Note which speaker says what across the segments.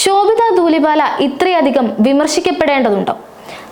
Speaker 1: ശോഭിത ധൂലിപാല ഇത്രയധികം വിമർശിക്കപ്പെടേണ്ടതുണ്ടോ?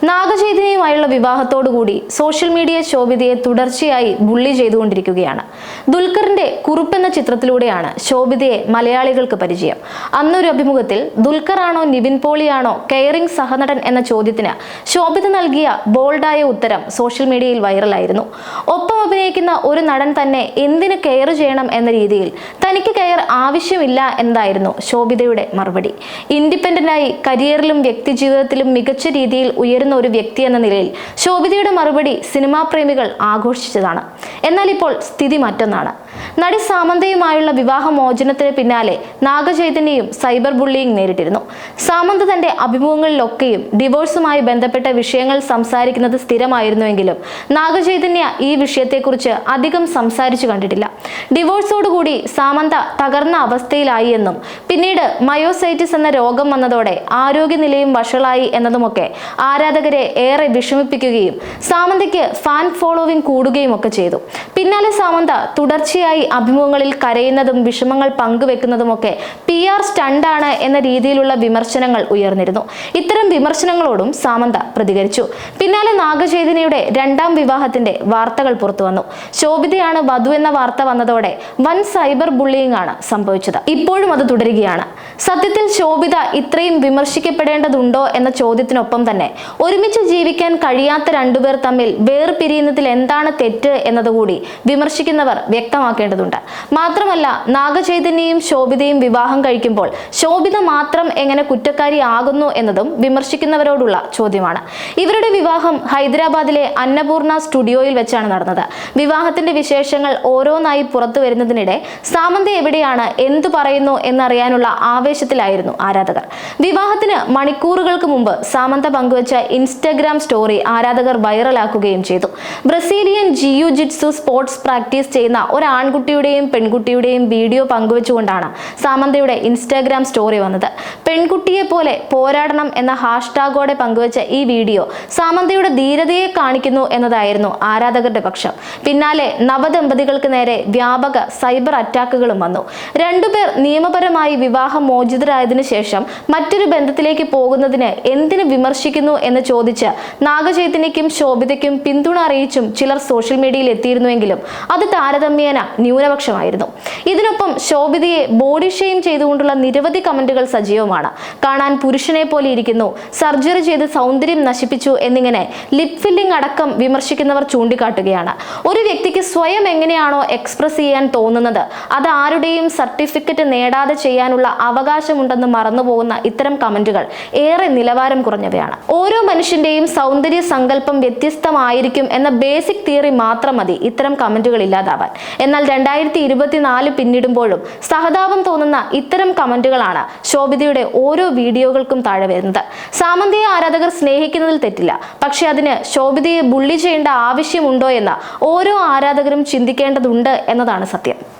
Speaker 1: നാഗചൈതന്യയുമായുള്ള വിവാഹത്തോടുകൂടി social media ശോഭിതയെ തുടർച്ചയായി bully ചെയ്തുകൊണ്ടിരിക്കുകയാണ്. ദുൽഖറിന്റെ കുറുപ്പെന്ന ചിത്രത്തിലൂടെയാണ് ശോഭിതയെ മലയാളികൾക്ക് പരിചയം. അന്നൊരു അഭിമുഖത്തിൽ ദുൽഖറാണോ നിവിൻ പോളിയാണോ കെയറിംഗ് സഹനടൻ എന്ന ചോദ്യത്തിന് ശോഭിത നൽകിയ ബോൾഡായ ഉത്തരം സോഷ്യൽ മീഡിയയിൽ വൈറലായിരുന്നു. ഒപ്പം അഭിനയിക്കുന്ന ഒരു നടൻ തന്നെ എന്തിന് കെയർ ചെയ്യണം എന്ന രീതിയിൽ തനിക്ക് കെയർ ആവശ്യമില്ല എന്നതായിരുന്നു ശോഭിതയുടെ മറുപടി. ഇൻഡിപെൻഡന്റായി കരിയറിലും വ്യക്തിജീവിതത്തിലും മികച്ച രീതിയിൽ ഉയരുന്ന ഒരു വ്യക്തി എന്ന നിലയിൽ ശോഭിതയുടെ മറുപടി സിനിമാ പ്രേമികൾ ആഘോഷിച്ചതാണ്. എന്നാൽ ഇപ്പോൾ സ്ഥിതി മറ്റൊന്നാണ്. നടി സാമന്തയുമായുള്ള വിവാഹമോചനത്തിന് പിന്നാലെ നാഗചൈതന്യയും സൈബർ ബുള്ളിയിങ് നേരിട്ടിരുന്നു. സാമന്ത തന്റെ അഭിമുഖങ്ങളിലൊക്കെയും ഡിവോഴ്സുമായി ബന്ധപ്പെട്ട വിഷയങ്ങൾ സംസാരിക്കുന്നത് സ്ഥിരമായിരുന്നുവെങ്കിലും നാഗചൈതന്യ ഈ വിഷയത്തെക്കുറിച്ച് അധികം സംസാരിച്ചു കണ്ടിട്ടില്ല. ഡിവോഴ്സോടുകൂടി സാമന്ത തകർന്ന അവസ്ഥയിലായി എന്നും പിന്നീട് മയോസൈറ്റിസ് എന്ന രോഗം വന്നതോടെ ആരോഗ്യനിലയും വഷളായി എന്നതുമൊക്കെ ആരാധകരെ ഏറെ വിഷമിപ്പിക്കുകയും സാമന്തയ്ക്ക് ഫാൻ ഫോളോവിംഗ് കൂടുകയും ഒക്കെ ചെയ്തു. പിന്നാലെ സാമന്ത തുടർച്ചയായി അഭിമുഖങ്ങളിൽ കരയുന്നതും വിഷമങ്ങൾ പങ്കുവെക്കുന്നതുമൊക്കെ PR സ്റ്റണ്ടാണ് എന്ന രീതിയിലുള്ള വിമർശനങ്ങൾ ഉയർന്നിരുന്നു. ഇത്തരം വിമർശനങ്ങളോടും സാമന്ത പ്രതികരിച്ചു. പിന്നാലെ നാഗചൈതന്യയുടെ രണ്ടാം വിവാഹത്തിന്റെ വാർത്തകൾ പുറത്തു വന്നു. ശോഭിതയാണ് വധു എന്ന വാർത്ത വന്നതോടെ വൻ സൈബർ ബുള്ളിയിങ് ആണ് സംഭവിച്ചത്. ഇപ്പോഴും അത് തുടരുകയാണ്. സത്യത്തിൽ ശോഭിത ഇത്രയും വിമർശിക്കപ്പെടേണ്ടതുണ്ടോ എന്ന ചോദ്യത്തിനൊപ്പം തന്നെ ഒരുമിച്ച് ജീവിക്കാൻ കഴിയാത്ത രണ്ടുപേർ തമ്മിൽ വേർപിരിയുന്നതിൽ എന്താണ് തെറ്റ് എന്നതുകൂടി വിമർശിക്കുന്നവർ വ്യക്തമാക്കേണ്ടതുണ്ട്. മാത്രമല്ല, നാഗചൈതന്യയും ശോഭിതയും വിവാഹം കഴിക്കുമ്പോൾ ശോഭിത മാത്രം എങ്ങനെ കുറ്റക്കാരിയാകുന്നു എന്നതും വിമർശിക്കുന്നവരോടുള്ള ചോദ്യമാണ്. ഇവരുടെ വിവാഹം ഹൈദരാബാദിലെ അന്നപൂർണ സ്റ്റുഡിയോയിൽ വെച്ചാണ് നടന്നത്. വിവാഹത്തിന്റെ വിശേഷങ്ങൾ ഓരോന്നായി പുറത്തു വരുന്നതിനിടെ സാമന്ത എവിടെയാണ്, എന്തു പറയുന്നു എന്നറിയാനുള്ള ആവേശത്തിലായിരുന്നു ആരാധകർ. വിവാഹത്തിന് മണിക്കൂറുകൾക്ക് മുമ്പ് സാമന്ത പങ്കുവച്ച ഇൻസ്റ്റഗ്രാം സ്റ്റോറി ആരാധകർ വൈറലാക്കുകയും ചെയ്തു. ബ്രസീലിയൻ ജിയു-ജിറ്റ്സു സ്പോർട്സ് പ്രാക്ടീസ് ചെയ്യുന്ന ഒരു ആൺകുട്ടിയുടെയും പെൺകുട്ടിയുടെയും വീഡിയോ പങ്കുവെച്ചുകൊണ്ടാണ് സാമന്തയുടെ ഇൻസ്റ്റാഗ്രാം സ്റ്റോറി വന്നത്. പെൺകുട്ടിയെ പോലെ പോരാടണം എന്ന ഹാഷ്ടാഗോടെ പങ്കുവച്ച ഈ വീഡിയോ സാമന്തയുടെ ധീരതയെ കാണിക്കുന്നു എന്നതായിരുന്നു ആരാധകരുടെ പക്ഷം. പിന്നാലെ നവദമ്പതികൾക്ക് നേരെ വ്യാപക സൈബർ അറ്റാക്കുകളും വന്നു. രണ്ടുപേർ നിയമപരമായി വിവാഹമോചിതരായതിനു ശേഷം മറ്റൊരു ബന്ധത്തിലേക്ക് പോകുന്നതിന് എന്തിന് വിമർശിക്കുന്നു എന്ന് ചോദിച്ച് നാഗചൈതന്യയ്ക്കും ശോഭിതയ്ക്കും പിന്തുണ അറിയിച്ചും ചിലർ സോഷ്യൽ മീഡിയയിൽ എത്തിയിരുന്നുവെങ്കിലും അത് താരതമ്യേന ന്യൂനപക്ഷമായിരുന്നു. ഇതിനൊപ്പം ശോഭിതയെ ബോഡി ഷെയിം ചെയ്തുകൊണ്ടുള്ള നിരവധി കമന്റുകൾ സജീവമാണ്. കാണാൻ പുരുഷനെ പോലെ ഇരിക്കുന്നു, സർജറി ചെയ്ത് സൗന്ദര്യം നശിപ്പിച്ചു എന്നിങ്ങനെ ലിപ് ഫില്ലിംഗ് അടക്കം വിമർശിക്കുന്നവർ ചൂണ്ടിക്കാട്ടുകയാണ്. ഒരു വ്യക്തിക്ക് സ്വയം എങ്ങനെയാണോ എക്സ്പ്രസ് ചെയ്യാൻ തോന്നുന്നത് അത് ആരുടെയും സർട്ടിഫിക്കറ്റ് നേടാതെ ചെയ്യാനുള്ള അവകാശമുണ്ടെന്ന് മറന്നുപോകുന്ന ഇത്തരം കമന്റുകൾ ഏറെ നിലവാരം കുറഞ്ഞവയാണ്. ഓരോ മനുഷ്യന്റെയും സൗന്ദര്യ സങ്കല്പം വ്യത്യസ്തമായിരിക്കും എന്ന ബേസിക് തിയറി മാത്രം മതി ഇത്തരം കമന്റുകൾ ഇല്ലാതാവാൻ. എന്നാൽ 2024 പിന്നിടുമ്പോഴും സഹതാപം തോന്നുന്ന ഇത്തരം കമന്റുകളാണ് ശോഭിതയുടെ ഓരോ വീഡിയോകൾക്കും താഴെ വരുന്നത്. സാമന്തയെ ആരാധകർ സ്നേഹിക്കുന്നതിൽ തെറ്റില്ല. പക്ഷെ അതിന് ശോഭിതയെ ബുള്ളി ചെയ്യേണ്ട ആവശ്യമുണ്ടോ എന്ന് ഓരോ ആരാധകരും ചിന്തിക്കേണ്ടതുണ്ട് എന്നതാണ് സത്യം.